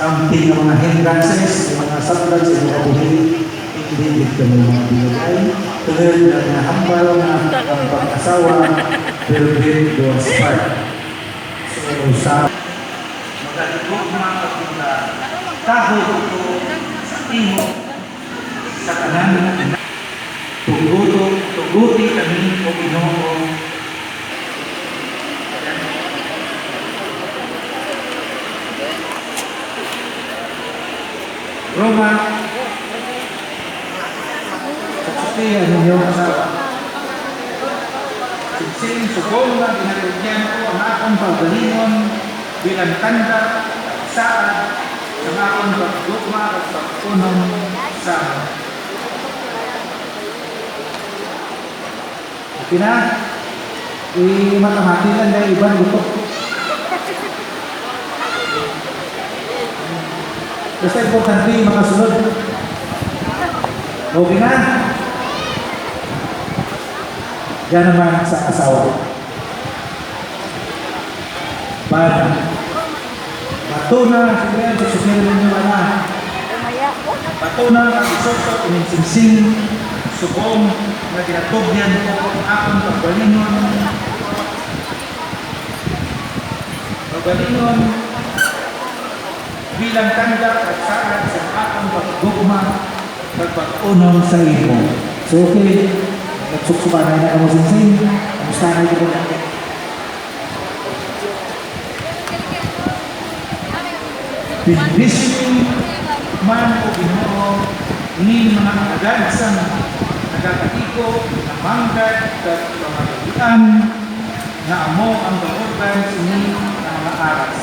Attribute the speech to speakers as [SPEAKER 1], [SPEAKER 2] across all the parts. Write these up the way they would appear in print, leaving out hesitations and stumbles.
[SPEAKER 1] something ng mga hindrances, yung mga sablad sa mga buhili, hindi ka mo mga binigay. Tulad na nahambal na ang pag-asawa, Pilgrim Doors Park. So, sa magalikot mga kapita, taho ito sa timo, sa kanan, tuguti kami o Ginoo. Roma, saksiyan ninyo asawa. Sinsing sugong na ginalagyan ko ang akong pagalingon bilang tanda, saad, sa akong pagdugma at pagpunong sa okay na? I-matamati lang na ibang gusto. Basta importante yung mga sunod. Okay na? Yan naman sa asawa. Para matuna, sigurado sa susunod ninyo anak. Matuna, isoso, ininsinsing, subong, na ginatubyan ko ang akong pagbalingon. Pagbalingon, bilang tanda at saad sa akong pagdugma pagpag-unong sa imo. So okay, nagsuksukanay na ako sinsing. Kamusta na ito na? Pindisin man o Ginoo ni mga kagadsang nagkakatiko na manggad at pamagagian na amo ang gamutan sa inyo ng mga aras.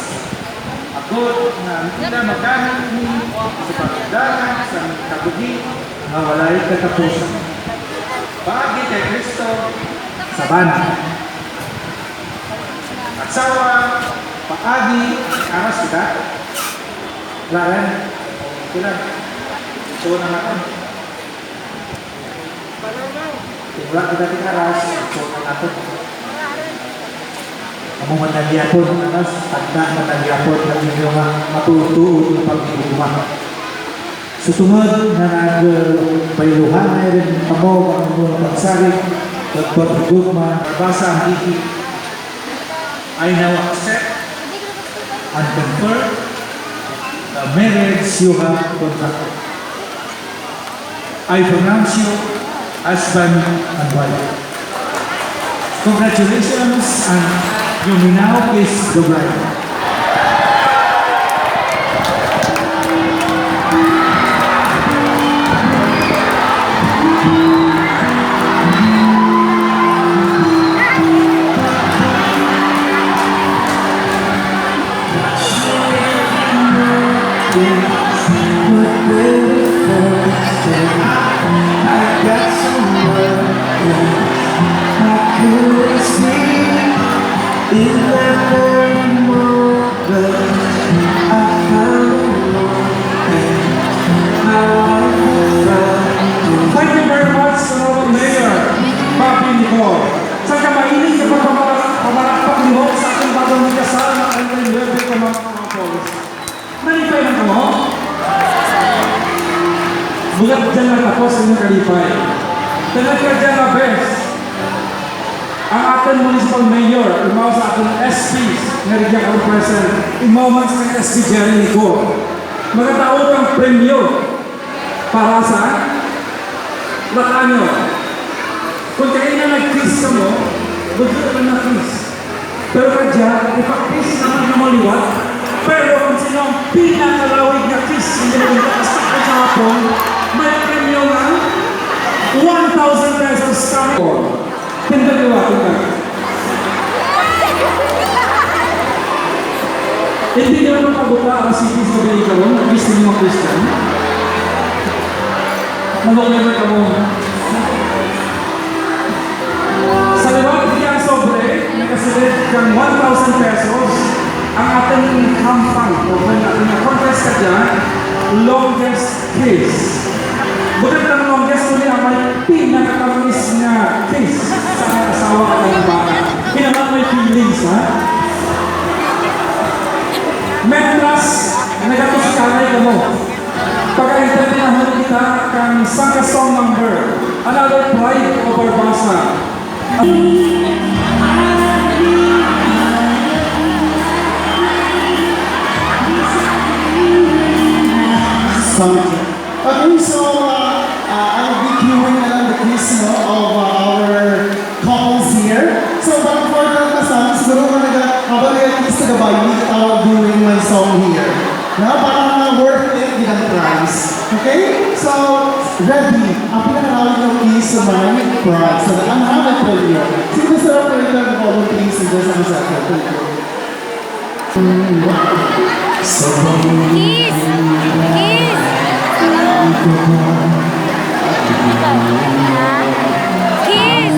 [SPEAKER 1] Agod na hindi magamit ni sa pagdala sa kabuhi na walay katapusan. Paagi kay Kristo sa bana. Asawa, paagi, aras kita. Laran, sila. So na natin. Wala kita aras, so na natin. Kamu managyapon, anas, tanda managyapon ng inyong matutuod ng pag-iuma. Susungod na nagpailuhan na rin kamo ang mga pagsarig at pag-igugma, basa ang higit. I now accept and confirm the marriage you have contracted. I pronounce you husband and wife. Congratulations, and you may now kiss the bride. Bulat dyan na tapos ang nakalipay. Talaga dyan na best. Ang ating municipal mayor, imaw sa ating SPs, narigyan ka ng present, imaw man sa SP Jerry Nico. Magkataon ang premyo para sa lakanyo. Kung kayo na nag-kiss ka mo, buti ka na kiss. Pero ka dyan, ipak-kiss naman na maliwat. Pero kung sino ang pinakalawig na kiss, hindi na nagkakastak ko sa hapon, may premyo na 1,000 pesos kami. Tindaliwa, tindaliwa. Hindi naman paguta ang cities na ganito ron, nag-kiss din mga Christian. Nag-oliver ka mo. Sa liwag niyang sobre, may kasilid kang 1,000 pesos ang ating hampang o kung ating na-contest ka dyan, longest kiss. Bukat ng longest ko niya may pinakatamis na kiss sa asawa ka ng bata. Pinaman may feelings, ha? Metras, nagatos mo. Pagka-entertainahan kita kang sangka song number, another pride of our basa.
[SPEAKER 2] Okay, so I'll be queuing the quiz of our calls here. So, but before that, siguro habang nag-kiss ka ba, you need doing my song here. Na parang worth it din ang prize. Okay? So, ready. Ang pinakawag ng kiss sa my prize. So, ang hamad ko niyo. Sino sa operator ng all please, and just a second. So,
[SPEAKER 3] Kiss! Kiss! Kiss!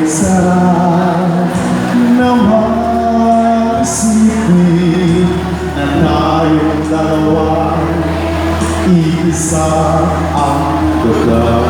[SPEAKER 2] Sarap na maisipin na tayong dalawa, iisa ang totoo.